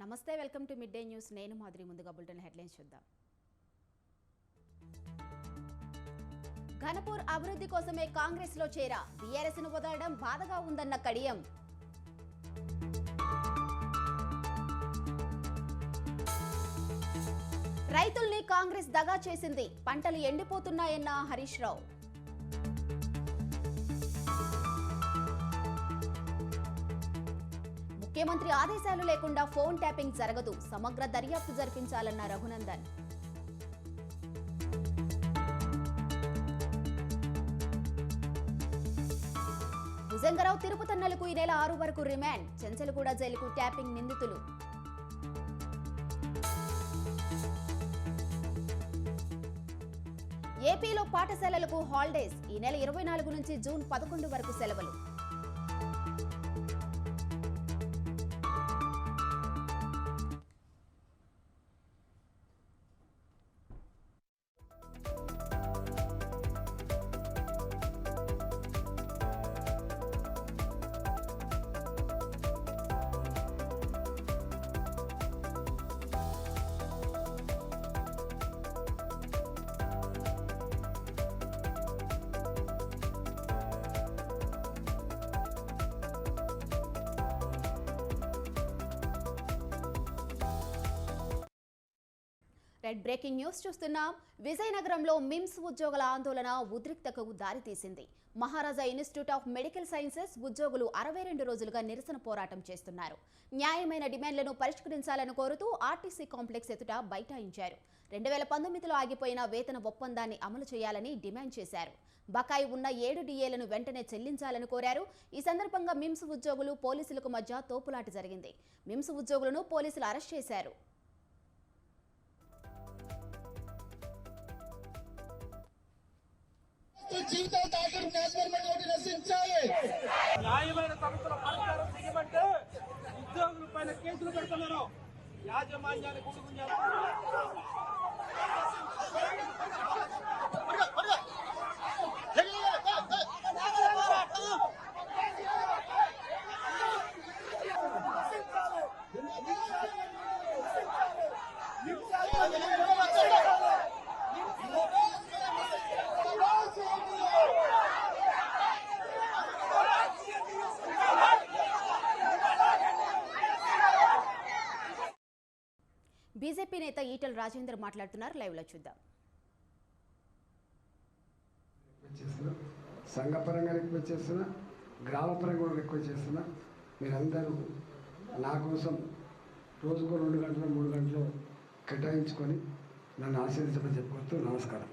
నమస్తే, welcome to mid day news. నేను మాధురి. ముందుగా బులెటిన్ హెడ్లైన్స్ చూద్దాం. ఘనపూర్ అభివృద్ధి కోసమే కాంగ్రెస్ లో చేరా, బీఆర్ఎస్ ను వదలడం బాధగా ఉందన్న కడియం. రైతుల్ని కాంగ్రెస్ దగా చేసింది, పంటలు ఎండిపోతున్నాయన్న హరీష్ రావు. ముఖ్యమంత్రి ఆదేశాలు లేకుండా ఫోన్ ట్యాపింగ్ జరగదు, సమగ్ర దర్యాప్తు జరిపించాలన్న రఘునందన్. భుజంగరావు తిరుపతన్నలకు ఈ నెల 6 వరకు రిమాండ్, చెంచలగూడ జైలుకు ట్యాపింగ్ నిందితులు. ఏపీలో పాఠశాలలకు హాలిడేస్, ఈ నెల 24 నుంచి జూన్ 11 వరకు సెలవులు. రెడ్ బ్రేకింగ్ న్యూస్ చూస్తున్నాం. విజయనగరంలో మిమ్స్ ఉద్యోగుల ఆందోళన ఉద్రిక్తతకు దారితీసింది. మహారాజా ఇన్స్టిట్యూట్ ఆఫ్ మెడికల్ సైన్సెస్ ఉద్యోగులు 62 రోజులుగా నిరసన పోరాటం చేస్తున్నారు. న్యాయమైన డిమాండ్లను పరిష్కరించాలని కోరుతూ ఆర్టీసీ కాంప్లెక్స్ ఎదుట బైఠాయించారు. 2019లో ఆగిపోయిన వేతన ఒప్పందాన్ని అమలు చేయాలని డిమాండ్ చేశారు. బకాయి ఉన్న 7 డిఏలను వెంటనే చెల్లించాలని కోరారు. ఈ సందర్భంగా మిమ్స్ ఉద్యోగులు పోలీసులకు మధ్య తోపులాట జరిగింది. మిమ్స్ ఉద్యోగులను పోలీసులు అరెస్ట్ చేశారు. న్యాయమైన సమస్యల పరిష్కారం చేయమంటే ఉద్యోగుల పైన కేసులు పెడుతున్నారు. యాజమాన్యాన్ని బీజేపీ నేత ఈటెల రాజేందర్ మాట్లాడుతున్నారు. లైవ్ లో చూద్దాం. సంఘపరంగా రిక్వెస్ట్ చేస్తున్నా, గ్రామపరంగా కూడా రిక్వెస్ట్ చేస్తున్నా, మీరందరూ నా కోసం రోజుకో 2 గంటలు 3 గంటలు కేటాయించుకొని నన్ను ఆశీర్వదించమని చెప్పుకుంటూ నమస్కారం.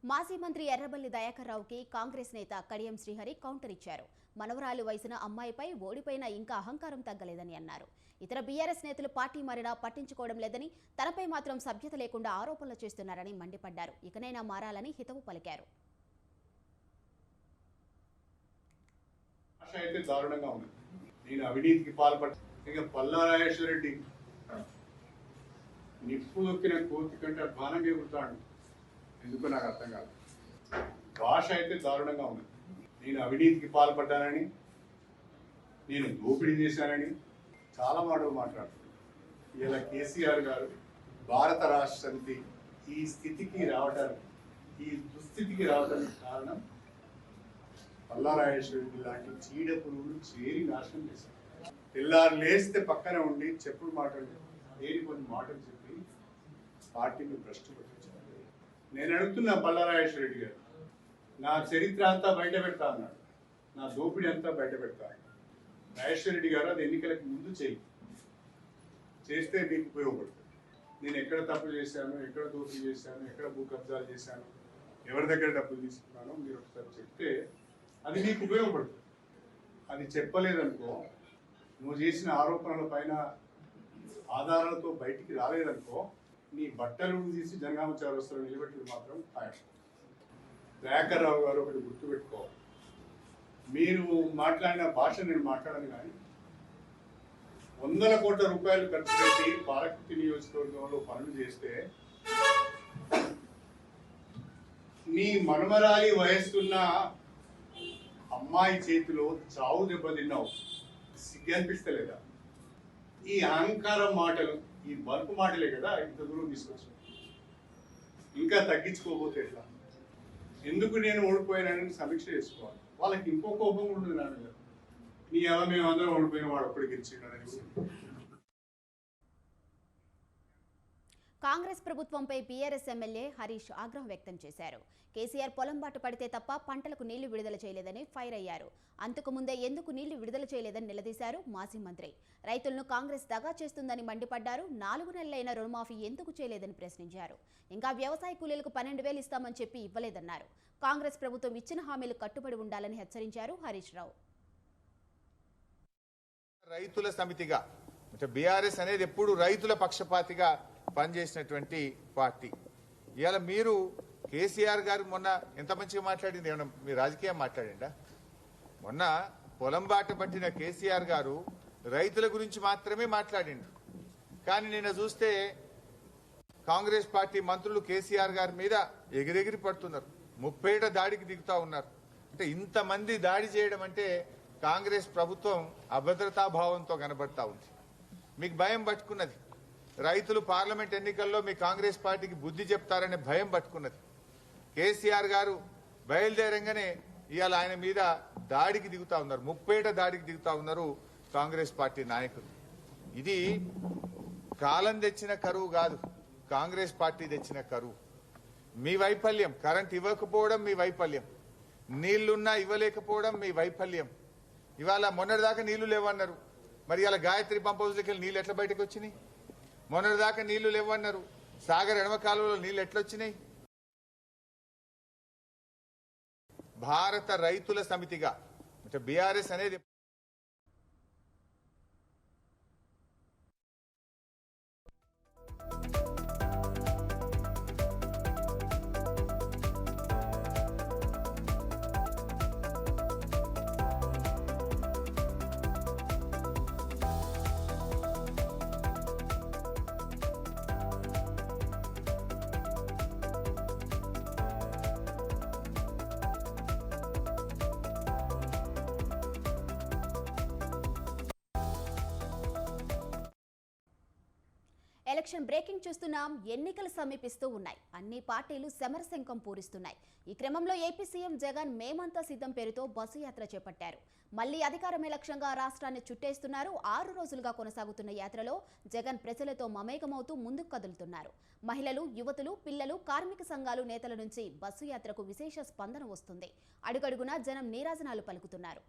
మాజీ మంత్రి ఎర్రబెల్లి దయాకర్ రావుకి కాంగ్రెస్ నేత కడియం శ్రీహరి కౌంటర్ ఇచ్చారు. మనవరాలు వయసున అమ్మాయిపై ఓడిపోయినా ఇంకా అహంకారం తగ్గలేదని అన్నారు. ఇతర బీఆర్ఎస్ నేతలు పార్టీ మారినా పట్టించుకోవడం లేదని, తనపై మాత్రం సభ్యత లేకుండా ఆరోపణలు చేస్తున్నారని మండిపడ్డారు. ఇకనైనా మారాలని హితవు పలికారు. నేను అవినీతికి పాల్పడ్డా, పల్లా రాజేశ్వరరెడ్డి నిప్పు దొక్కిన కోతి కంటే బాణంగా ఎగురుతాడు. ఎందుకు నాకు అర్థం కాదు. భాష అయితే దారుణంగా ఉంది. నేను అవినీతికి పాల్పడ్డానని, నేను దోపిడీ చేశానని చాలా మాటలు మాట్లాడుతున్నాను. ఇలా కేసీఆర్ గారు భారత రాష్ట్ర సమితి ఈ స్థితికి రావడానికి, ఈ దుస్థితికి రావడానికి కారణం పల్లారాజేశ్వరరెడ్డి లాంటి చీడ పురుగులు చేరి నాశనం చేశారు. పిల్లారు లేస్తే పక్కన ఉండి చెప్పుడు మాటలు, లేని కొన్ని మాటలు చెప్పి పార్టీని భ్రష్టు పట్టించారు. నేను అడుగుతున్నా పల్లారాజేశ్వరరెడ్డి గారు, నా చరిత్ర అంతా బయట పెడతా అన్నాడు, నా దోపిడీ అంతా బయట పెడతా అన్నాడు. రాజేశ్వరరెడ్డి గారు అది ఎన్నికలకు ముందు చేస్తే మీకు ఉపయోగపడుతుంది. నేను ఎక్కడ తప్పు చేశాను, ఎక్కడ దోపిడీ చేశాను, ఎక్కడ భూ కబ్జాలు చేశాను, ఎవరి దగ్గర డబ్బులు తీసుకున్నానో మీరు ఒకసారి చెప్తే అది మీకు ఉపయోగపడుతుంది. అది చెప్పలేదనుకో, నువ్వు చేసిన ఆరోపణల పైన ఆధారాలతో బయటికి రాలేదనుకో, నీ బట్టలు తీసి జనగామ చౌరస్తాలో నిలబెట్టేది మాత్రం ఖాయం. దయాకర్ రావు గారు ఒకటి గుర్తుపెట్టుకోవాలి, మీరు మాట్లాడిన భాష నేను మాట్లాడను, కానీ 100 కోట్ల రూపాయలు ఖర్చు పెట్టి పాలకుర్తి నియోజకవర్గంలో పనులు చేస్తే నీ మనమరాలి వయస్సున్న అమ్మాయి చేతిలో చావు దెబ్బతిన్నావు. సిగ్గు అనిపిస్తలేదా? ఈ అహంకారం మాటలు, ఈ బల్పు మాటలే కదా ఇంత దూరం తీసుకొచ్చాను. ఇంకా తగ్గించుకోకపోతే ఎట్లా? ఎందుకు నేను ఓడిపోయానని సమీక్ష చేసుకోవాలి. వాళ్ళకి ఇంకో కోపం ఉంటుంది నా మీద, నీ అలా మేము అందరం ఓడిపోయిన వాడు ఒక్కడికి గెలిచిండని. కాంగ్రెస్ ప్రభుత్వంపై బీఆర్ఎస్ ఎమ్మెల్యే హరీష్ ఆగ్రహం వ్యక్తం చేశారు. కేసీఆర్ పొలం బాట పడితే తప్ప పంటలకు నీళ్లు విడుదల చేయలేదని ఫైర్ అయ్యారు. అంతకు ముందే ఎందుకు నీళ్లు విడుదల చేయలేదని నిలదీశారు మాజీ మంత్రి. రైతులను కాంగ్రెస్ దగా చేస్తుందని మండిపడ్డారు. 4 నెలలైన రుణమాఫీ ఎందుకు చేయలేదని ప్రశ్నించారు. ఇంకా వ్యవసాయ కూలీలకు 12,000 ఇస్తామని చెప్పి ఇవ్వలేదన్నారు. కాంగ్రెస్ ప్రభుత్వం ఇచ్చిన హామీలు కట్టుబడి ఉండాలని హెచ్చరించారు హరీష్ రావు. రైతుల సమితిగా అంటే బీఆర్ఎస్ అనేది ఎప్పుడు రైతుల పక్షపాతిగా పనిచేసినటువంటి పార్టీ. ఇవాళ మీరు కేసీఆర్ గారు మొన్న ఎంత మంచిగా మాట్లాడింది, ఏమన్నా మీ రాజకీయం మాట్లాడిండా? మొన్న పొలం బాట పట్టిన కేసీఆర్ గారు రైతుల గురించి మాత్రమే మాట్లాడిండు. కానీ నిన్న చూస్తే కాంగ్రెస్ పార్టీ మంత్రులు కేసీఆర్ గారి మీద ఎగిరెగిరి పడుతున్నారు, 30 దాడికి దిగుతా ఉన్నారు. అంటే ఇంతమంది దాడి చేయడం అంటే కాంగ్రెస్ ప్రభుత్వం అభద్రతాభావంతో కనబడతా ఉంది. మీకు భయం పట్టుకున్నది. రైతులు పార్లమెంట్ ఎన్నికల్లో మీ కాంగ్రెస్ పార్టీకి బుద్ధి చెప్తారనే భయం పట్టుకున్నది. కేసీఆర్ గారు బయలుదేరంగానే ఇవాళ ఆయన మీద దాడికి దిగుతా ఉన్నారు, 30 దాడికి దిగుతా ఉన్నారు కాంగ్రెస్ పార్టీ నాయకులు. ఇది కాలం తెచ్చిన కరువు కాదు, కాంగ్రెస్ పార్టీ తెచ్చిన కరువు. మీ వైఫల్యం, కరెంట్ ఇవ్వకపోవడం మీ వైఫల్యం, నీళ్లున్నా ఇవ్వలేకపోవడం మీ వైఫల్యం. ఇవాళ మొన్నటిదాకా నీళ్లు లేవన్నారు, మరి ఇలా గాయత్రి పంప్ హౌస్లోకి వెళ్ళి నీళ్ళు ఎట్లా బయటకు వచ్చినాయి? మొన్నటిదాకా నీళ్లు లేవన్నారు, సాగర్ ఎడమ కాలువలో నీళ్లు ఎట్లొచ్చినాయి? భారత రైతుల సమితిగా అంటే బీఆర్ఎస్ అనేది ఎలక్షన్ బ్రేకింగ్ చూస్తున్నాం. ఎన్నికలు సమీపిస్తూ ఉన్నాయి. అన్ని పార్టీలు సమరశంఖం పూరిస్తున్నాయి. ఈ క్రమంలో ఏపీ సీఎం జగన్ మేమంతా సిద్ధం పేరుతో బస్సు యాత్ర చేపట్టారు. మళ్లీ అధికారమే లక్ష్యంగా రాష్ట్రాన్ని చుట్టేస్తున్నారు. 6 రోజులుగా కొనసాగుతున్న యాత్రలో జగన్ ప్రజలతో మమేకమవుతూ ముందుకు కదులుతున్నారు. మహిళలు, యువతులు, పిల్లలు, కార్మిక సంఘాలు నేతల నుంచి బస్సు యాత్రకు విశేష స్పందన వస్తుంది. అడుగడుగునా జనం నీరాజనాలు పలుకుతున్నారు.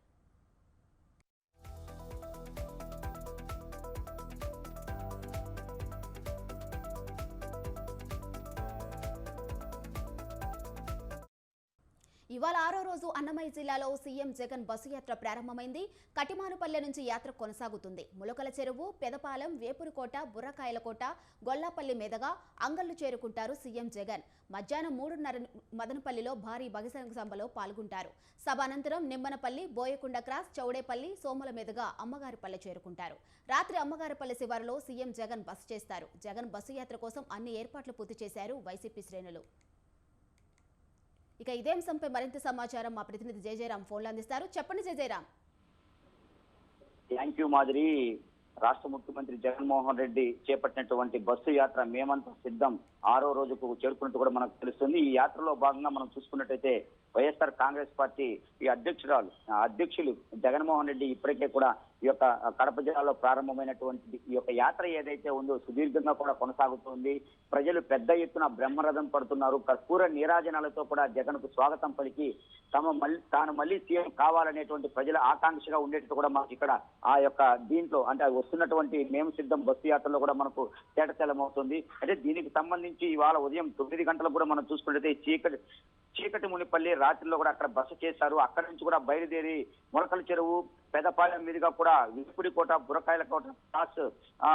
ఇవాళ 6వ రోజు అన్నమయ్య జిల్లాలో సీఎం జగన్ బస్సు యాత్ర ప్రారంభమైంది. కటిమానుపల్లె నుంచి యాత్ర కొనసాగుతుంది. ములకల చెరువు, పెదపాలెం, వేపురుకోట, బుర్రకాయలకోట, గొల్లాపల్లి మీదుగా అంగళ్లు చేరుకుంటారు సీఎం జగన్. మధ్యాహ్నం 3:30 మదనపల్లిలో భారీ బహిరంగ సభలో పాల్గొంటారు. సభ అనంతరం నిమ్మనపల్లి, బోయకొండ క్రాస్, చౌడేపల్లి, సోముల మీదుగా అమ్మగారిపల్లె చేరుకుంటారు. రాత్రి అమ్మగారిపల్లె శివారులో సీఎం జగన్ బస చేస్తారు. జగన్ బస్సు యాత్ర కోసం అన్ని ఏర్పాట్లు పూర్తి చేశారు వైసీపీ శ్రేణులు. ఇక ఇదే అంశంపై మరింత సమాచారం మా ప్రతినిధి జయజయరాం ఫోన్లో అందిస్తారు. చెప్పండి జయజయరాం. థ్యాంక్ యూ మాదిరి. రాష్ట్ర ముఖ్యమంత్రి జగన్మోహన్ రెడ్డి చేపట్టినటువంటి బస్సు యాత్ర మేమంతా సిద్ధం 6వ రోజుకు చేరుకున్నట్టు కూడా మనకు తెలుస్తుంది. ఈ యాత్రలో భాగంగా మనం చూసుకున్నట్టయితే వైఎస్ఆర్ కాంగ్రెస్ పార్టీ ఈ అధ్యక్షులు జగన్మోహన్ రెడ్డి ఇప్పటికే కూడా ఈ యొక్క కడప జిల్లాలో ప్రారంభమైనటువంటి ఈ యొక్క యాత్ర ఏదైతే ఉందో సుదీర్ఘంగా కూడా కొనసాగుతుంది. ప్రజలు పెద్ద ఎత్తున బ్రహ్మరథం పడుతున్నారు. కర్పూర నీరాజనాలతో కూడా జగన్ కు స్వాగతం పలికి తాను మళ్ళీ సీఎం కావాలనేటువంటి ప్రజల ఆకాంక్షగా ఉండేటట్టు కూడా మనకి ఇక్కడ ఆ యొక్క దీంట్లో అంటే వస్తున్నటువంటి మేము సిద్ధం బస్సు యాత్రలో కూడా మనకు తేటతెల్లమవుతుంది. అంటే దీనికి సంబంధించి ఇవాళ ఉదయం 9 గంటలకు కూడా మనం చూసుకుంటే చీకటి మునిపల్లి రాత్రిలో కూడా అక్కడ బస చేశారు. అక్కడి నుంచి కూడా బయలుదేరి మొలకల చెరువు, పెదపాలెం మీదుగా కూడా విప్పుడికోట, బురకాయల కోట క్రాస్,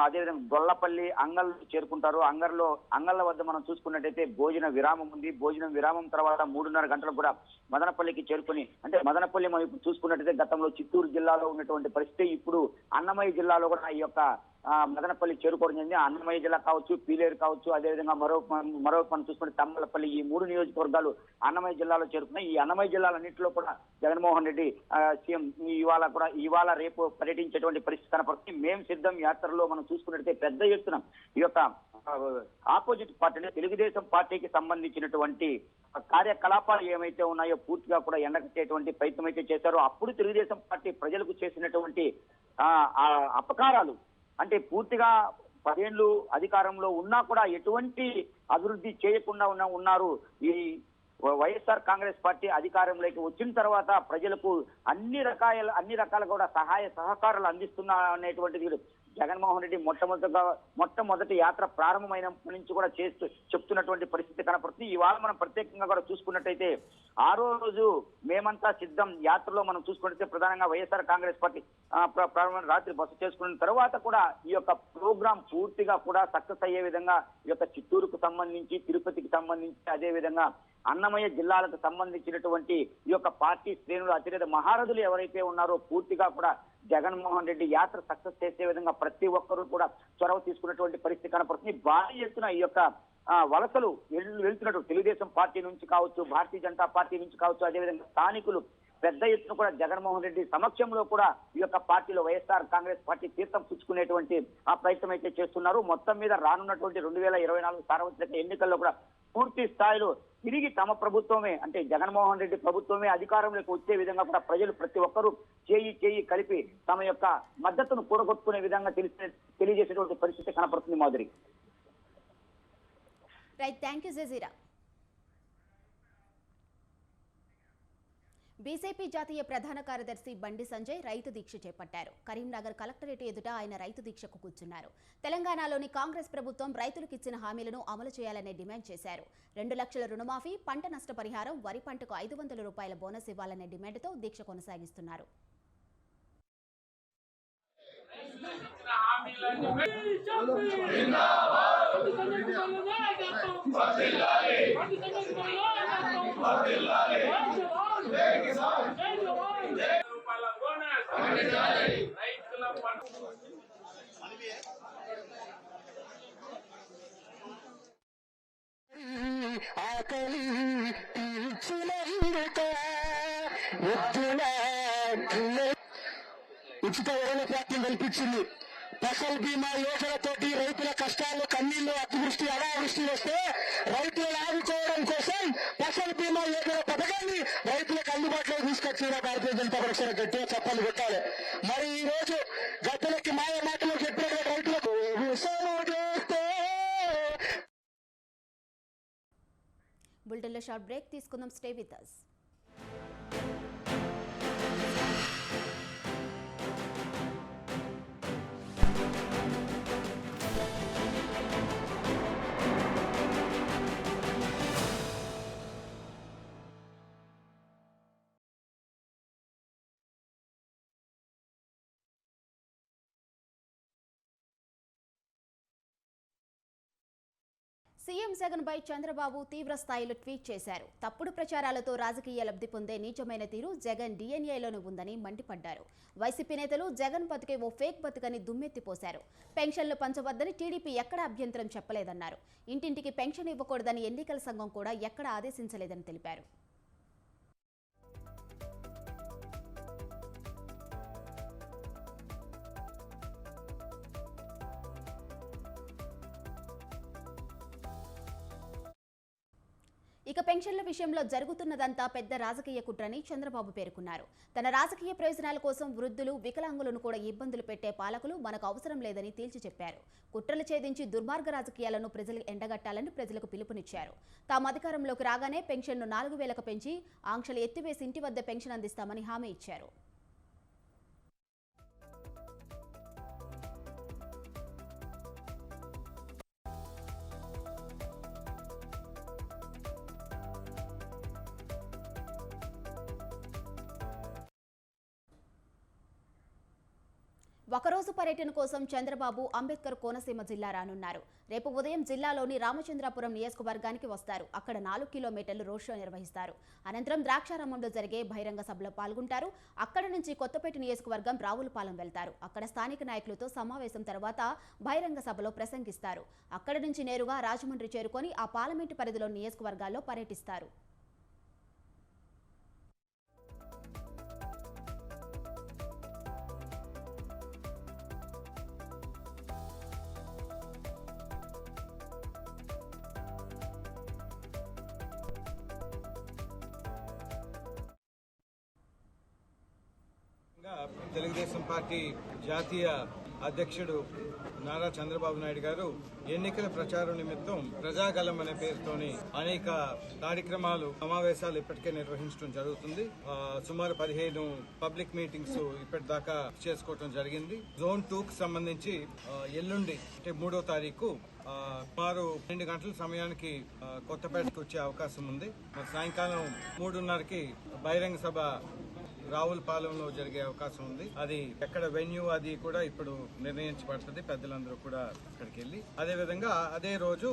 అదేవిధంగా గొల్లపల్లి, అంగల్ చేరుకుంటారు. అంగళ్ళ వద్ద మనం చూసుకున్నట్టయితే భోజన విరామం ఉంది. భోజనం విరామం తర్వాత 3:30 గంటలకు కూడా మదనపల్లికి చేరుకుని, అంటే మదనపల్లి మనం ఇప్పుడు చూసుకున్నట్టయితే గతంలో చిత్తూరు జిల్లాలో ఉన్నటువంటి పరిస్థితి ఇప్పుడు అన్నమయ్య జిల్లాలో కూడా ఈ యొక్క మదనపల్లి చేరుకోవడం జరిగింది. అన్నమయ్య జిల్లా కావచ్చు, పీలేరు కావచ్చు, అదేవిధంగా మరో మనం చూసుకుంటే తమ్మలపల్లి, ఈ 3 నియోజకవర్గాలు అన్నమయ్య జిల్లాలో చేరుకున్నాయి. ఈ అన్నమయ్య జిల్లాలన్నింటిలో కూడా జగన్మోహన్ రెడ్డి సీఎం ఇవాళ రేపు పర్యటించేటువంటి పరిస్థితి కనపడుతుంది. మేం సిద్ధం యాత్రలో మనం చూసుకున్నట్లయితే పెద్ద ఎత్తున ఈ యొక్క ఆపోజిట్ పార్టీ తెలుగుదేశం పార్టీకి సంబంధించినటువంటి కార్యకలాపాలు ఏమైతే ఉన్నాయో పూర్తిగా కూడా ఎండకట్టేటువంటి ప్రయత్నం అయితే చేశారో, అప్పుడు తెలుగుదేశం పార్టీ ప్రజలకు చేసినటువంటి అపకారాలు, అంటే పూర్తిగా 10 ఏళ్లు అధికారంలో ఉన్నా కూడా ఎటువంటి అభివృద్ధి చేయకుండా ఉన్నారు. ఈ వైఎస్ఆర్ కాంగ్రెస్ పార్టీ అధికారంలోకి వచ్చిన తర్వాత ప్రజలకు అన్ని రకాల కూడా సహాయ సహకారాలు అందిస్తున్నా అనేటువంటిది జగన్మోహన్ రెడ్డి మొట్టమొదటి యాత్ర ప్రారంభమైనప్పటి నుంచి కూడా చెప్తున్నటువంటి పరిస్థితి కనపడుతుంది. ఇవాళ మనం ప్రత్యేకంగా కూడా చూసుకున్నట్టయితే 6వ రోజు మేమంతా సిద్ధం యాత్రలో మనం చూసుకున్నట్లయితే ప్రధానంగా వైఎస్ఆర్ కాంగ్రెస్ పార్టీ రాత్రి బస చేసుకున్న తర్వాత కూడా ఈ యొక్క ప్రోగ్రాం పూర్తిగా కూడా సక్సెస్ అయ్యే విధంగా ఈ యొక్క చిత్తూరుకు సంబంధించి, తిరుపతికి సంబంధించి, అదే విధంగా అన్నమయ్య జిల్లాలకు సంబంధించినటువంటి ఈ యొక్క పార్టీ శ్రేణులు, అతిరేక మహారథులు ఎవరైతే ఉన్నారో పూర్తిగా కూడా జగన్మోహన్ రెడ్డి యాత్ర సక్సెస్ చేసే విధంగా ప్రతి ఒక్కరూ కూడా చొరవ తీసుకున్నటువంటి పరిస్థితి కనపడుతుంది. భారీ ఎత్తున ఈ యొక్క వలసలు వెళ్తున్నట్టు తెలుగుదేశం పార్టీ నుంచి కావచ్చు, భారతీయ జనతా పార్టీ నుంచి కావచ్చు, అదేవిధంగా స్థానికులు పెద్ద ఎత్తున కూడా జగన్మోహన్ రెడ్డి సమక్షంలో కూడా ఈ యొక్క పార్టీలో వైఎస్ఆర్ కాంగ్రెస్ పార్టీ తీర్థం పుచ్చుకునేటువంటి ప్రయత్నం అయితే చేస్తున్నారు. మొత్తం మీద రానున్నటువంటి 2024 సార్వత్రిక ఎన్నికల్లో కూడా పూర్తి స్థాయిలో తిరిగి తమ ప్రభుత్వమే, అంటే జగన్మోహన్ రెడ్డి ప్రభుత్వమే అధికారంలోకి వచ్చే విధంగా కూడా ప్రజలు ప్రతి ఒక్కరూ చేయి కలిపి తమ యొక్క మద్దతును కూడగొట్టుకునే విధంగా తెలియజేసేటువంటి పరిస్థితి కనపడుతుంది. Madhuri. Right, thank you Jazeera. BJP జాతీయ ప్రధాన కార్యదర్శి బండి సంజయ్ రైతు దీక్ష చేపట్టారు. కరీంనగర్ కలెక్టరేట్ ఎదుట ఆయన రైతు దీక్షకు కూర్చున్నారు. తెలంగాణలోని కాంగ్రెస్ ప్రభుత్వం రైతులకు ఇచ్చిన హామీలను అమలు చేయాలని డిమాండ్ చేశారు. 2 లక్షల రుణమాఫీ, పంట నష్టపరిహారం, వరి పంటకు 500 రూపాయల బోనస్ ఇవ్వాలనే డిమాండ్తో దీక్ష కొనసాగిస్తున్నారు. ఉచిత ఎరువుల ప్రాప్తి కల్పించింది. ఫసల్ బీమా యోజనతోటి రైతుల కష్టాలు, కన్నీళ్లు, అతివృష్టి, అనావృష్టి వస్తే రైతులను ఆదుకోవడం కోసం ఫసల్ బీమా యోజన పథకాన్ని రైతులకు అందుబాటులో తీసుకొచ్చిన భారతీయ జనతా పార్టీ గట్టిగా చప్పలు కొట్టాలి. మరి ఈ రోజు గద్దలకి మాయ మాటలు చెప్పిన రైతులకు బులెటిన్లో షార్ట్ బ్రేక్ తీసుకుందాం. Stay with us. CM Jagan పై చంద్రబాబు తీవ్ర స్థాయిలో ట్వీట్ చేశారు. తప్పుడు ప్రచారాలతో రాజకీయ లబ్ధి పొందే నీచమైన తీరు జగన్ డిఎన్ఏలోనూ ఉందని మండిపడ్డారు. వైసీపీ నేతలు జగన్ బతుకే ఓ ఫేక్ బతుకని దుమ్మెత్తిపోశారు. పెన్షన్లు పంచవద్దని టీడీపీ ఎక్కడ అభ్యంతరం చెప్పలేదన్నారు. ఇంటింటికి పెన్షన్ ఇవ్వకూడదని ఎన్నికల సంఘం కూడా ఎక్కడ ఆదేశించలేదని తెలిపారు. ఇక పెన్షన్ల విషయంలో జరుగుతున్నదంతా పెద్ద రాజకీయ కుట్రని చంద్రబాబు పేర్కొన్నారు. తన రాజకీయ ప్రయోజనాల కోసం వృద్ధులు, వికలాంగులను కూడా ఇబ్బందులు పెట్టే పాలకులు మనకు అవసరం లేదని తేల్చి చెప్పారు. కుట్రలు ఛేదించి దుర్మార్గ రాజకీయాలను ప్రజలు ఎండగట్టాలని ప్రజలకు పిలుపునిచ్చారు. తాము అధికారంలోకి రాగానే పెన్షన్ను 4000కు పెంచి ఆంక్షలు ఎత్తివేసి ఇంటి వద్ద పెన్షన్ అందిస్తామని హామీ ఇచ్చారు. ఒకరోజు పర్యటన కోసం చంద్రబాబు అంబేద్కర్ కోనసీమ జిల్లా రానున్నారు. రేపు ఉదయం జిల్లాలోని రామచంద్రాపురం నియోజకవర్గానికి వస్తారు. అక్కడ 4 కిలోమీటర్లు రోడ్ షో నిర్వహిస్తారు. అనంతరం ద్రాక్షారామంలో జరిగే బహిరంగ సభలో పాల్గొంటారు. అక్కడ నుంచి కొత్తపేట నియోజకవర్గం రావులపాలెం వెళ్తారు. అక్కడ స్థానిక నాయకులతో సమావేశం తర్వాత బహిరంగ సభలో ప్రసంగిస్తారు. అక్కడ నుంచి నేరుగా రాజమండ్రి చేరుకొని ఆ పార్లమెంటు పరిధిలో నియోజకవర్గాల్లో పర్యటిస్తారు. తెలుగుదేశం పార్టీ జాతీయ అధ్యక్షుడు నారా చంద్రబాబు నాయుడు గారు ఎన్నికల ప్రచారం నిమిత్తం ప్రజాగలం అనే పేరుతోని అనేక కార్యక్రమాలు సమావేశాలు ఇప్పటికే నిర్వహించడం జరుగుతుంది. సుమారు 15 పబ్లిక్ మీటింగ్స్ ఇప్పటిదాకా చేసుకోవడం జరిగింది. జోన్ 2కు సంబంధించి ఎల్లుండి అంటే 3వ తారీఖు సుమారు 2 గంటల సమయానికి కొత్తపేటకు వచ్చే అవకాశం ఉంది. సాయంకాలం 3:30కి బహిరంగ సభ రావులపాలెంలో జరిగే అవకాశం ఉంది. అది ఎక్కడ వెన్యూ అది కూడా ఇప్పుడు నిర్ణయించబడుతుంది. పెద్దలందరూ కూడా అక్కడికి వెళ్ళి అదేవిధంగా అదే రోజు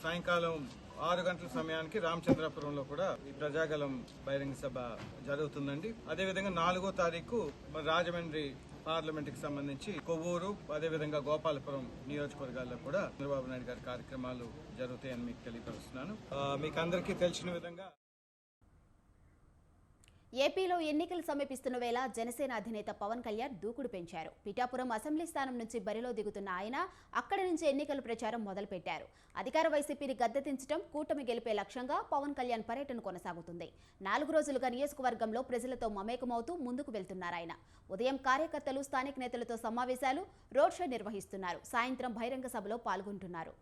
సాయంకాలం 6 గంటల సమయానికి రామచంద్రాపురంలో కూడా ఈ ప్రజాగలం బహిరంగ సభ జరుగుతుందండి. అదేవిధంగా 4వ తారీఖు రాజమండ్రి పార్లమెంట్ కి సంబంధించి కొవ్వూరు అదేవిధంగా గోపాలపురం నియోజకవర్గాల్లో కూడా చంద్రబాబు నాయుడు గారి కార్యక్రమాలు జరుగుతాయని మీకు తెలియపరుస్తున్నాను. మీకు అందరికీ తెలిసిన విధంగా ఏపీలో ఎన్నికలు సమీపిస్తున్న వేళ జనసేన అధినేత పవన్ కళ్యాణ్ దూకుడు పెంచారు. పిఠాపురం అసెంబ్లీ స్థానం నుంచి బరిలో దిగుతున్న ఆయన అక్కడి నుంచి ఎన్నికల ప్రచారం మొదలుపెట్టారు. అధికార వైసీపీని గద్దెదించడం, కూటమి గెలిపే లక్ష్యంగా పవన్ కళ్యాణ్ పర్యటన కొనసాగుతుంది. 4 రోజులుగా నియోజకవర్గంలో ప్రజలతో మమేకమవుతూ ముందుకు వెళ్తున్నారు ఆయన. ఉదయం కార్యకర్తలు, స్థానిక నేతలతో సమావేశాలు, రోడ్ షో నిర్వహిస్తున్నారు. సాయంత్రం బహిరంగ సభలో పాల్గొంటున్నారు.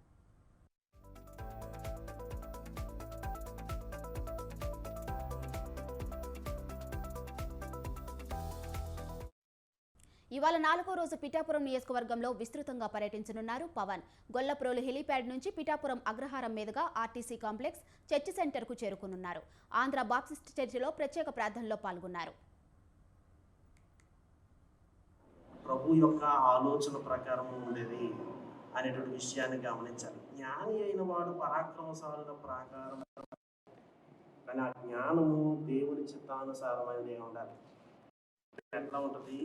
ఇవాళ 4వ రోజు పిఠాపురం నియోజకవర్గంలో విస్తృతంగా పర్యటించనున్నారు పవన్. గొల్లప్రోలు హెలీప్యాడ్ నుంచి పిఠాపురం అగ్రహారం మీదుగా ఆర్టీసీ కాంప్లెక్స్, చర్చి సెంటర్కు చేరుకున్నారు. ఆంధ్ర బాప్టిస్ట్ చర్చిలో ప్రత్యేక ప్రార్థనలో పాల్గొన్నారు. ప్రభు యొక్క ఆలోచన ప్రకారం ఉండేది అనేటువంటి విషయాన్ని గమనించాలి. జ్ఞాని అయిన వాడు పరాక్రమశాలుల ప్రకారం, కానీ ఆ జ్ఞానము దేవుని చిత్తానుసారమైనది ఉండాలి. ఎట్లా ఉంటుంది?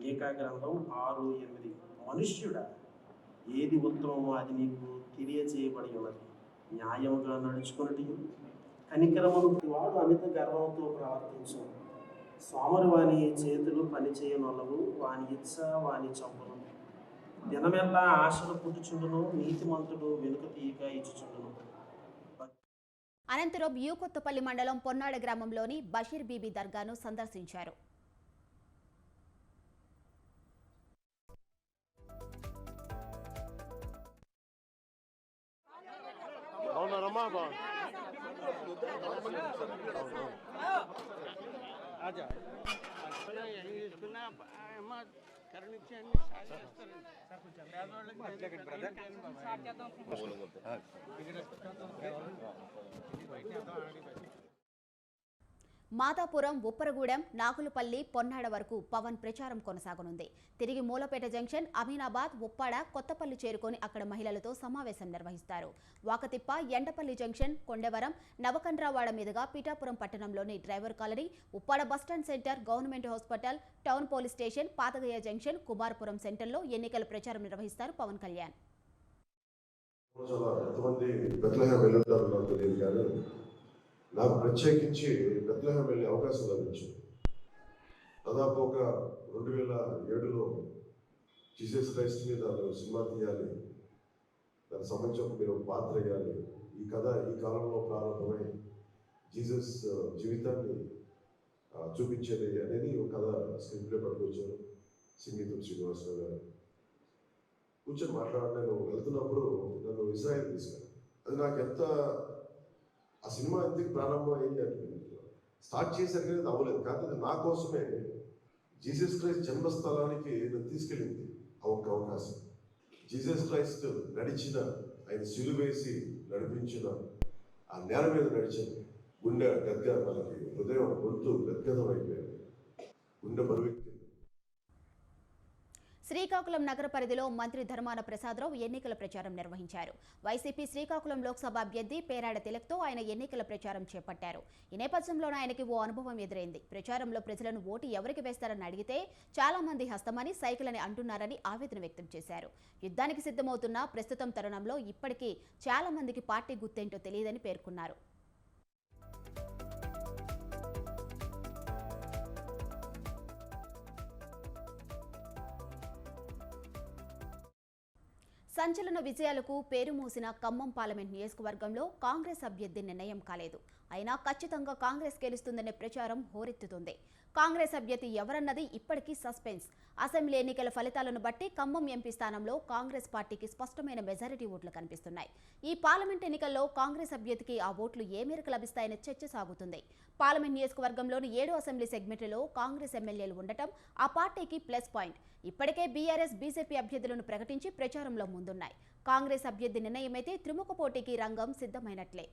ఏకాగ్రంథం 6:8 మనుష్యుడా, ఏది ఉత్తమమో అది నీకు తెలియచేయబడి ఉన్నది. న్యాయముగా నడుచుకున్నటి, కనికరమును వాడు అమిత గర్వంతో ప్రవర్తించు. సోమరు వాని చేతులు పనిచేయనొల్లవు, వాని ఇచ్చ వాని చంపును. దినమెల్లా ఆశలు పుట్టుచుండును, నీతిమంతుడు వెనుక తీయక ఇచ్చుచుండును. అనంతరం కొత్తపల్లి మండలం పొన్నాడ గ్రామంలోని బషీర్ బీబీ దర్గాను సందర్శించారు. మాదాపురం, ఉప్పరగూడెం, నాగులపల్లి, పొన్నాడ వరకు పవన్ ప్రచారం కొనసాగనుంది. తిరిగి మూలపేట జంక్షన్, అమీనాబాద్, ఉప్పాడ, కొత్తపల్లి చేరుకొని అక్కడ మహిళలతో సమావేశం నిర్వహిస్తారు. వాకతిప్ప, ఎండపల్లి జంక్షన్, కొండవరం, నవకండ్రావాడ మీదుగా పిఠాపురం పట్టణంలోని driver colony, Uppada bus stand centre, government hospital, town police station, Pathagayya junction, Kumarapuram సెంటర్లో ఎన్నికల ప్రచారం నిర్వహిస్తారు పవన్ కళ్యాణ్. నాకు ప్రత్యేకించి బెత్లెహేం వెళ్ళే అవకాశం లభించింది. దాదాపు ఒక 2007లో జీసస్ క్రైస్ట్ మీద సినిమా తీయాలి, దానికి సంబంధించి మీరు పాత్ర వేయాలి. ఈ కథ ఈ కాలంలో ప్రారంభమై జీసస్ జీవితాన్ని చూపించేది అనేది ఒక కథ స్క్రీన్ ప్లే పట్టుకొచ్చారు సంగీతం శ్రీనివాసరావు గారు. కూర్చొని నేను వెళ్తున్నప్పుడు నన్ను ఇజ్రాయెల్ తీసుకెళ్ళాను. అది నాకు ఎంత ఆ సినిమా ఎందుకు ప్రారంభం అయింది అంటే స్టార్ట్ చేశారు అది అవ్వలేదు, కానీ అది నా కోసమే జీసస్ క్రైస్ట్ జన్మస్థలానికి నన్ను తీసుకెళ్ళింది ఆ ఒక్క అవకాశం. జీసస్ క్రైస్ట్ నడిచిన, ఆయన సిలువేసి నడిపించిన ఆ నేల మీద నడిచింది. గుండె గద్గ, మనకి హృదయం గొంతు గద్గదం అయిపోయింది, గుండె బరువెక్కింది. శ్రీకాకుళం నగర పరిధిలో మంత్రి ధర్మాన ప్రసాదరావు ఎన్నికల ప్రచారం నిర్వహించారు. వైసీపీ శ్రీకాకుళం లోక్సభ అభ్యర్థి పేరాడ తిలక్తో ఆయన ఎన్నికల ప్రచారం చేపట్టారు. ఈ నేపథ్యంలోనే ఆయనకి ఓ అనుభవం ఎదురైంది. ప్రచారంలో ప్రజలను ఓటు ఎవరికి వేస్తారని అడిగితే చాలా మంది హస్తమని సైకిల్ అని అంటున్నారని ఆవేదన వ్యక్తం చేశారు. యుద్ధానికి సిద్ధమవుతున్న ప్రస్తుతం తరుణంలో ఇప్పటికీ చాలా మందికి పార్టీ గుర్తేంటో తెలియదని పేర్కొన్నారు. సంచలన విజయాలకు పేరు మోసిన ఖమ్మం పార్లమెంట్ నియోజకవర్గంలో కాంగ్రెస్ అభ్యర్థి నిర్ణయం కాలేదు. అయినా ఖచ్చితంగా కాంగ్రెస్ గెలుస్తుందనే ప్రచారం హోరెత్తుతుంది. కాంగ్రెస్ అభ్యర్థి ఎవరన్నది ఇప్పటికీ సస్పెన్స్. అసెంబ్లీ ఎన్నికల ఫలితాలను బట్టి ఖమ్మం ఎంపీ స్థానంలో కాంగ్రెస్ పార్టీకి స్పష్టమైన మెజారిటీ ఓట్లు కనిపిస్తున్నాయి. ఈ పార్లమెంట్ ఎన్నికల్లో కాంగ్రెస్ అభ్యర్థికి ఆ ఓట్లు ఏ మేరకు లభిస్తాయనే చర్చ సాగుతుంది. పార్లమెంట్ నియోజకవర్గంలోని 7 అసెంబ్లీ సెగ్మెంట్లలో కాంగ్రెస్ ఎమ్మెల్యేలు ఉండటం ఆ పార్టీకి ప్లస్ పాయింట్. ఇప్పటికే బీఆర్ఎస్, బీజేపీ అభ్యర్థులను ప్రకటించి ప్రచారంలో ముందున్నాయి. కాంగ్రెస్ అభ్యర్థి నిర్ణయమైతే త్రిముఖ పోటీకి రంగం సిద్ధమైనట్లే.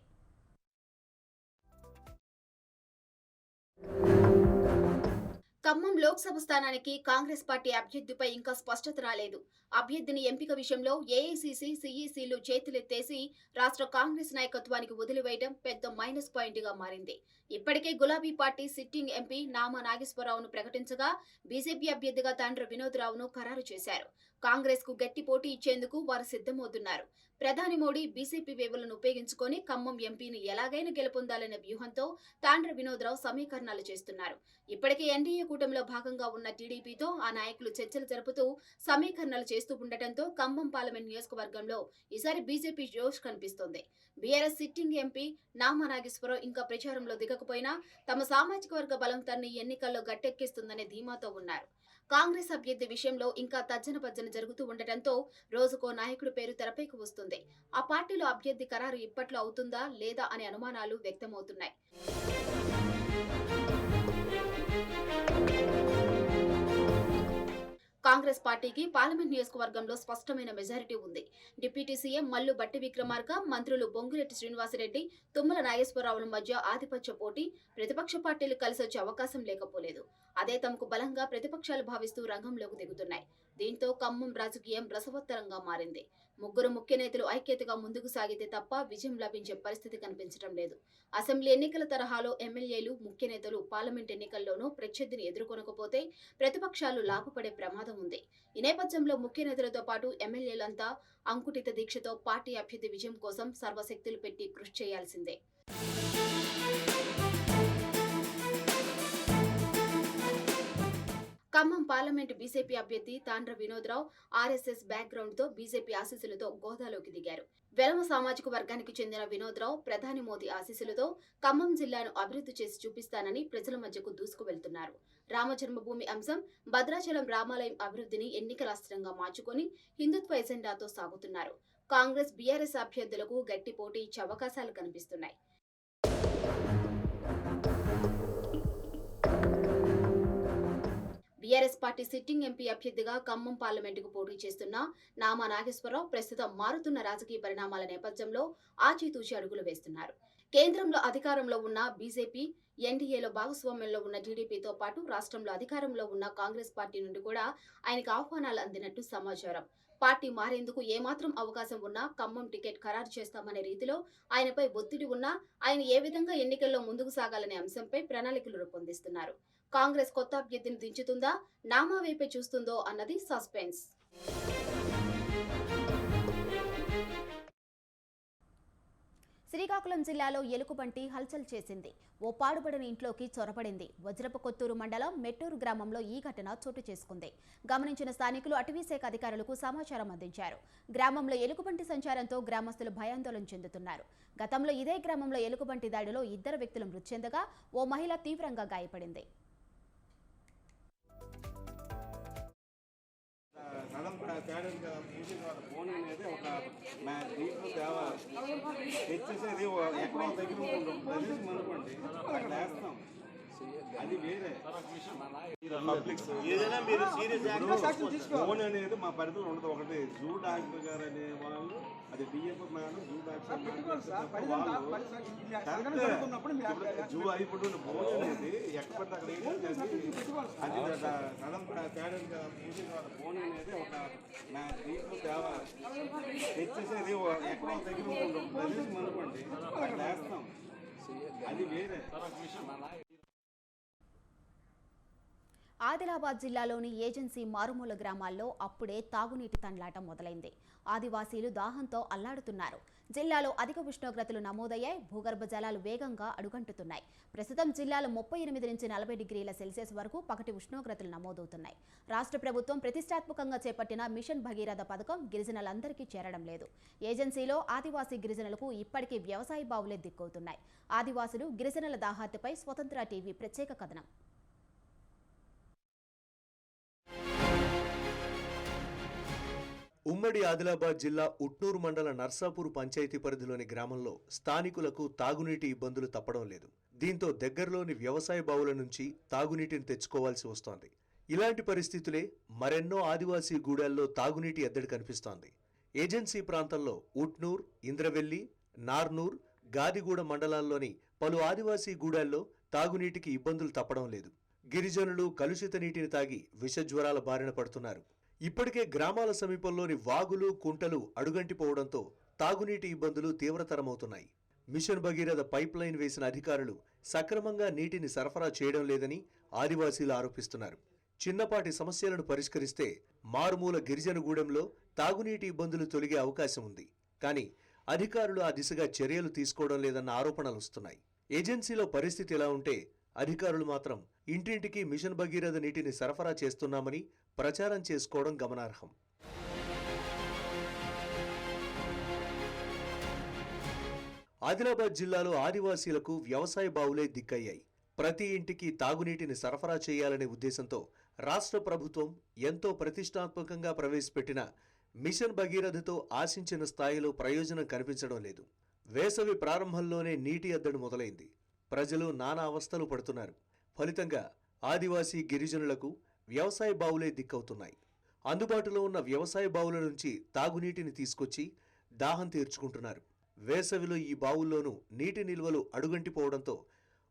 ఖమ్మం లోక్సభ స్థానానికి కాంగ్రెస్ పార్టీ అభ్యర్థిపై ఇంకా స్పష్టత రాలేదు. అభ్యర్థిని ఎంపిక విషయంలో ఏఐసీసీ, సీఈసీలు చేతులెత్తేసి రాష్ట్ర కాంగ్రెస్ నాయకత్వానికి వదిలివేయడం పెద్ద మైనస్ పాయింట్ గా మారింది. ఇప్పటికే గులాబీ పార్టీ సిట్టింగ్ ఎంపీ నామా నాగేశ్వరరావును ప్రకటించగా బీజేపీ అభ్యర్థిగా తాండ్ర వినోద్ రావును ఖరారు చేశారు. కాంగ్రెస్ కు గట్టి పోటీ ఇచ్చేందుకు వారు సిద్ధమవుతున్నారు. ప్రధాని మోడీ బీజేపీ వేవులను ఉపయోగించుకొని ఖమ్మం ఎంపీని ఎలాగైనా గెలుపొందాలనే వ్యూహంతో తాండ్ర వినోద్ రావు సమీకరణాలు చేస్తున్నారు. ఇప్పటికే ఎన్డీఏ కూటమిలో భాగంగా ఉన్న టీడీపీతో ఆ నాయకులు చర్చలు జరుపుతూ సమీకరణలు చేస్తూ ఉండటంతో ఖమ్మం పార్లమెంట్ నియోజకవర్గంలో ఈసారి బీజేపీ జోష్ కనిపిస్తోంది. BRS sitting MP Nama Nageswara Rao ఇంకా ప్రచారంలో దిగకపోయినా తమ సామాజిక వర్గ బలం తన్ని ఎన్నికల్లో గట్టెక్కిస్తుందనే ధీమాతో ఉన్నారు. కాంగ్రెస్ అభ్యర్థి విషయంలో ఇంకా తర్జన భర్జన జరుగుతూ ఉండటంతో రోజుకో నాయకుడి పేరు తెరపైకి వస్తుంది. ఆ పార్టీలో అభ్యర్థి ఖరారు ఇప్పట్లో అవుతుందా లేదా అనే అనుమానాలు వ్యక్తమవుతున్నాయి. కాంగ్రెస్ పార్టీకి పార్లమెంట్ నియోజకవర్గంలో స్పష్టమైన మెజారిటీ ఉంది. డిప్యూటీ సీఎం మల్లు బట్టి విక్రమార్క, మంత్రులు బొంగిరెడ్డి శ్రీనివాసరెడ్డి, తుమ్మల నాగేశ్వరరావుల మధ్య ఆధిపత్య పోటీ. ప్రతిపక్ష పార్టీలు కలిసొచ్చే అవకాశం లేకపోలేదు. అదే తమకు బలంగా ప్రతిపక్షాలు భావిస్తూ రంగంలోకి దిగుతున్నాయి. దీంతో ఖమ్మం రాజకీయం రసవత్తరంగా మారింది. ముగ్గురు ముఖ్య నేతలు ఐక్యతగా ముందుకు సాగితే తప్ప విజయం లభించే పరిస్థితి కనిపించడం లేదు. అసెంబ్లీ ఎన్నికల తరహాలో ఎమ్మెల్యేలు, ముఖ్య నేతలు పార్లమెంట్ ఎన్నికల్లోనూ ప్రత్యర్థిని ఎదుర్కొనకపోతే ప్రతిపక్షాలు లాభపడే ప్రమాదం ఉంది. ఈ నేపథ్యంలో ముఖ్య నేతలతో పాటు ఎమ్మెల్యేలంతా అంకుటిత దీక్షతో పార్టీ అభ్యర్థి విజయం కోసం సర్వశక్తులు పెట్టి కృషి చేయాల్సిందే. ఖమ్మం పార్లమెంట్ బీజేపీ అభ్యర్థి తాండ్ర వినోద్ రావు ఆర్ఎస్ఎస్ బ్యాక్గ్రౌండ్ తో బీజేపీ ఆశీస్సులతో గోదాలోకి దిగారు. వెలమ సామాజిక వర్గానికి చెందిన వినోద్ రావు ప్రధాని మోదీ ఆశీస్సులతో ఖమ్మం జిల్లాను అభివృద్ధి చేసి చూపిస్తానని ప్రజల మధ్యకు దూసుకు వెళ్తున్నారు. రామజన్మభూమి అంశం, భద్రాచలం రామాలయం అభివృద్ధిని ఎన్నికల అస్త్రంగా మార్చుకొని హిందుత్వ ఎజెండాతో సాగుతున్నారు. కాంగ్రెస్, బీఆర్ఎస్ అభ్యర్థులకు గట్టి పోటీ ఇచ్చే అవకాశాలు కనిపిస్తున్నాయి. బీఆర్ఎస్ పార్టీ సిట్టింగ్ ఎంపీ అభ్యర్థిగా ఖమ్మం పార్లమెంటుకు పోటీ చేస్తున్న నామా నాగేశ్వరరావు ప్రస్తుతం మారుతున్న రాజకీయ పరిణామాల నేపథ్యంలో ఆచితూచి అడుగులు వేస్తున్నారు. కేంద్రంలో అధికారంలో ఉన్న బీజేపీ, ఎన్డీఏలో భాగస్వామ్యంలో ఉన్న టీడీపీతో పాటు రాష్ట్రంలో అధికారంలో ఉన్న కాంగ్రెస్ పార్టీ నుండి కూడా ఆయనకు ఆహ్వానాలు అందినట్టు సమాచారం. పార్టీ మారేందుకు ఏమాత్రం అవకాశం ఉన్నా ఖమ్మం టికెట్ ఖరారు చేస్తామనే రీతిలో ఆయనపై ఒత్తిడి ఉన్నా ఆయన ఏ విధంగా ఎన్నికల్లో ముందుకు సాగాలనే అంశంపై ప్రణాళికలు రూపొందిస్తున్నారు. కాంగ్రెస్ కొత్త అభ్యర్థిని దించుతుందా, నామా వైపే చూస్తుందో అన్నది సస్పెన్స్. శ్రీకాకుళం జిల్లాలో ఎలుకబంటి హల్చల్ చేసింది. ఓ పాడుబడిన ఇంట్లోకి చొరబడింది. వజ్రపు కొత్తూరు మండలం మెట్టూరు గ్రామంలో ఈ ఘటన చోటు చేసుకుంది. గమనించిన స్థానికులు అటవీశాఖ అధికారులకు సమాచారం అందించారు. గ్రామంలో ఎలుకబంటి సంచారంతో గ్రామస్తులు భయాందోళన చెందుతున్నారు. గతంలో ఇదే గ్రామంలో ఎలుకబంటి దాడిలో 2 వ్యక్తులు మృతి చెందగా ఓ మహిళ తీవ్రంగా గాయపడింది. ఫోన్ అనేది ఒక దీంట్లో తేవాలి తెచ్చేసేది ఎక్కడో దగ్గర అనుకోండి అక్కడ వేస్తాం. అది వేరే ఏదైనా మీరు సీరియస్ ఫోన్ అనేది మా పరిధిలో ఉండదు. ఒకటి జూ డాక్టర్ గారు అనే వాళ్ళు, అది DF man, zoo doctor zoo అయిపోతుంది. ఫోన్ అనేది ఎక్కడ అక్కడ అది తేడా ఫోన్ అనేది ఒక నా దీంట్లో తేవాలి తెచ్చేసేది ఎక్కడో దగ్గర ఉంటుంది అనుకోండి, అక్కడ వేస్తాం. అది వేరే ఆదిలాబాద్ జిల్లాలోని ఏజెన్సీ మారుమూల గ్రామాల్లో అప్పుడే తాగునీటి తండ్లాట మొదలైంది. ఆదివాసీలు దాహంతో అల్లాడుతున్నారు. జిల్లాలో అధిక ఉష్ణోగ్రతలు నమోదయ్యాయి. భూగర్భ జలాలు వేగంగా అడుగంటుతున్నాయి. ప్రస్తుతం జిల్లాలో 38 నుంచి 40 డిగ్రీల సెల్సియస్ వరకు పగటి ఉష్ణోగ్రతలు నమోదవుతున్నాయి. రాష్ట్ర ప్రభుత్వం ప్రతిష్టాత్మకంగా చేపట్టిన మిషన్ భగీరథ పథకం గిరిజనులందరికీ చేరడం లేదు. ఏజెన్సీలో ఆదివాసీ గిరిజనులకు ఇప్పటికీ వ్యవసాయ బావులే దిక్కవుతున్నాయి. ఆదివాసులు గిరిజనుల దాహార్తిపై స్వతంత్ర టీవీ ప్రత్యేక కథనం. ఉమ్మడి ఆదిలాబాద్ జిల్లా ఉట్నూరు మండల నర్సాపూర్ పంచాయతీ పరిధిలోని గ్రామంలో స్థానికులకు తాగునీటి ఇబ్బందులు తప్పడం లేదు. దీంతో దగ్గరలోని వ్యవసాయ బావుల నుంచి తాగునీటిని తెచ్చుకోవాల్సి వస్తోంది. ఇలాంటి పరిస్థితులే మరెన్నో ఆదివాసీ గూడాల్లో తాగునీటి ఎద్దడి కనిపిస్తోంది. ఏజెన్సీ ప్రాంతంలో ఉట్నూర్, ఇంద్రవెల్లి, నార్నూర్, గాదిగూడ మండలాల్లోని పలు ఆదివాసీ గూడాల్లో తాగునీటికి ఇబ్బందులు తప్పడం లేదు. గిరిజనులు కలుషిత నీటిని తాగి విషజ్వరాల బారిన పడుతున్నారు. ఇప్పటికే గ్రామాల సమీపంలోని వాగులు, కుంటలు అడుగంటిపోవడంతో తాగునీటి ఇబ్బందులు తీవ్రతరమవుతున్నాయి. మిషన్ భగీరథ పైప్ లైన్ వేసిన అధికారులు సక్రమంగా నీటిని సరఫరా చేయడం లేదని ఆదివాసీలు ఆరోపిస్తున్నారు. చిన్నపాటి సమస్యలను పరిష్కరిస్తే మారుమూల గిరిజనగూడెంలో తాగునీటి ఇబ్బందులు తొలగే అవకాశం ఉంది. కానీ అధికారులు ఆ దిశగా చర్యలు తీసుకోవడం లేదన్న ఆరోపణలు వస్తున్నాయి. ఏజెన్సీలో పరిస్థితి ఎలా ఉంటే అధికారులు మాత్రం ఇంటింటికి మిషన్ భగీరథ నీటిని సరఫరా చేస్తున్నామని ప్రచారం చేసుకోవడం గమనార్హం. ఆదిలాబాద్ జిల్లాలో ఆదివాసీలకు వ్యవసాయ బావులే దిక్కయ్యాయి. ప్రతి ఇంటికి తాగునీటిని సరఫరా చేయాలనే ఉద్దేశంతో రాష్ట్ర ప్రభుత్వం ఎంతో ప్రతిష్టాత్మకంగా ప్రవేశపెట్టిన మిషన్ భగీరథతో ఆశించిన స్థాయిలో ప్రయోజనం కనిపించడం లేదు. వేసవి ప్రారంభంలోనే నీటి ఎద్దడి మొదలైంది. ప్రజలు నానా అవస్థలు పడుతున్నారు. ఫలితంగా ఆదివాసీ గిరిజనులకు వ్యవసాయ బావులే దిక్కవుతున్నాయి. అందుబాటులో ఉన్న వ్యవసాయ బావుల నుంచి తాగునీటిని తీసుకొచ్చి దాహం తీర్చుకుంటున్నారు. వేసవిలో ఈ బావుల్లోనూ నీటి నిల్వలు అడుగంటిపోవడంతో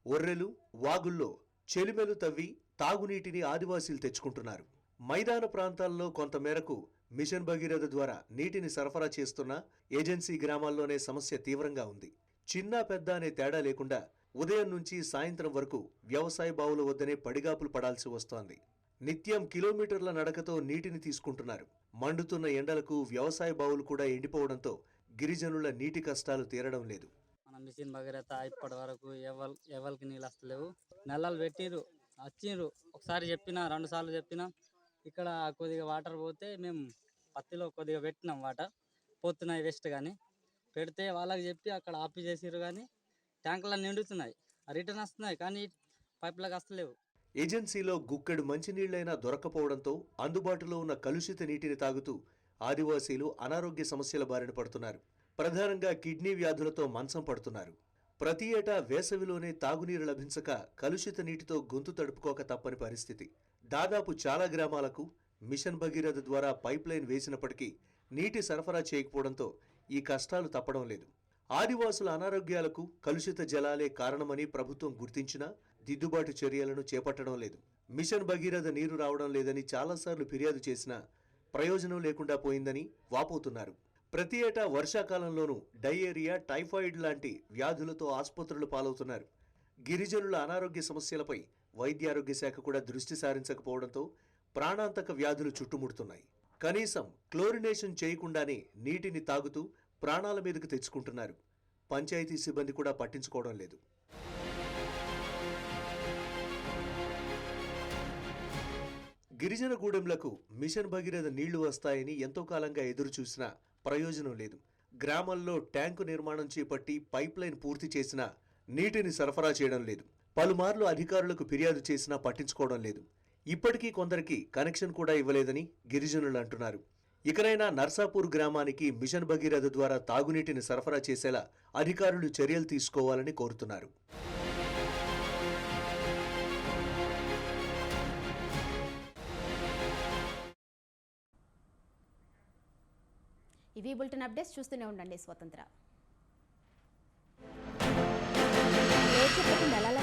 ఒర్రెలు, వాగుల్లో చెలిమెలు తవ్వి తాగునీటిని ఆదివాసీలు తెచ్చుకుంటున్నారు. మైదాన ప్రాంతాల్లో కొంతమేరకు మిషన్ భగీరథ ద్వారా నీటిని సరఫరా చేస్తున్న ఏజెన్సీ గ్రామాల్లోనే సమస్య తీవ్రంగా ఉంది. చిన్న పెద్ద అనే తేడా లేకుండా ఉదయం నుంచి సాయంత్రం వరకు వ్యవసాయ బావుల వద్దనే పడిగాపులు పడాల్సి వస్తోంది. నిత్యం కిలోమీటర్ల నడకతో నీటిని తీసుకుంటున్నారు. మండుతున్న ఎండలకు వ్యవసాయ బావులు కూడా ఎండిపోవడంతో గిరిజనుల నీటి కష్టాలు తీరడం లేదు. మన మిషన్ భగీరథ ఇప్పటి వరకు ఎవరికి నీళ్ళు వస్తలేవు. నల్లలు పెట్టిరు, వచ్చిండ్రు. ఒకసారి చెప్పినా, 2 సార్లు చెప్పినా. ఇక్కడ కొద్దిగా వాటర్ పోతే మేము పత్తిలో కొద్దిగా పెట్టినాం, వాటర్ పోతున్నాయి వేస్ట్. కానీ పెడితే వాళ్ళకి చెప్పి అక్కడ ఆపి చేసిరు. కానీ ట్యాంకులు నిండుతున్నాయి, రిటర్న్ వస్తున్నాయి, కానీ పైపులకు వస్తలేవు. ఏజెన్సీలో గుక్కెడు మంచినీళ్లైనా దొరకపోవడంతో అందుబాటులో ఉన్న కలుషిత నీటిని తాగుతూ ఆదివాసీలు అనారోగ్య సమస్యల బారిన పడుతున్నారు. ప్రధానంగా కిడ్నీ వ్యాధులతో మంచం పడుతున్నారు. ప్రతి ఏటా వేసవిలోనే తాగునీరు లభించక కలుషిత నీటితో గొంతు తడుపుకోక తప్పని పరిస్థితి. దాదాపు చాలా గ్రామాలకు మిషన్ భగీరథ ద్వారా పైప్ లైన్ వేసినప్పటికీ నీటి సరఫరా చేయకపోవడంతో ఈ కష్టాలు తప్పడం లేదు. ఆదివాసుల అనారోగ్యాలకు కలుషిత జలాలే కారణమని ప్రభుత్వం గుర్తించినా దిద్దుబాటు చర్యలను చేపట్టడం లేదు. మిషన్ భగీరథ నీరు రావడం లేదని చాలాసార్లు ఫిర్యాదు చేసినా ప్రయోజనం లేకుండా పోయిందని వాపోతున్నారు. ప్రతి ఏటా వర్షాకాలంలోనూ డయేరియా, టైఫాయిడ్ లాంటి వ్యాధులతో ఆసుపత్రులు పాలవుతున్నారు. గిరిజనుల అనారోగ్య సమస్యలపై వైద్యారోగ్య శాఖ కూడా దృష్టి సారించకపోవడంతో ప్రాణాంతక వ్యాధులు చుట్టుముడుతున్నాయి. కనీసం క్లోరినేషన్ చేయకుండానే నీటిని తాగుతూ ప్రాణాల మీదకు తెచ్చుకుంటున్నారు. పంచాయతీ సిబ్బంది కూడా పట్టించుకోవడం లేదు. గిరిజన గూడెంలకు మిషన్ భగీరథ నీళ్లు వస్తాయని ఎంతో కాలంగా ఎదురుచూసినా ప్రయోజనం లేదు. గ్రామాల్లో ట్యాంకు నిర్మాణం చేపట్టి పైప్ లైన్ పూర్తి చేసినా నీటిని సరఫరా చేయడం లేదు. పలుమార్లు అధికారులకు ఫిర్యాదు చేసినా పట్టించుకోవడం లేదు. ఇప్పటికీ కొందరికి కనెక్షన్ కూడా ఇవ్వలేదని గిరిజనులు అంటున్నారు. ఇకనైనా నర్సాపూర్ గ్రామానికి మిషన్ భగీరథ ద్వారా తాగునీటిని సరఫరా చేసేలా అధికారులు చర్యలు తీసుకోవాలని కోరుతున్నారు. ఇవి బులెటిన్ అప్డేట్స్, చూస్తూనే ఉండండి స్వతంత్ర. నెలల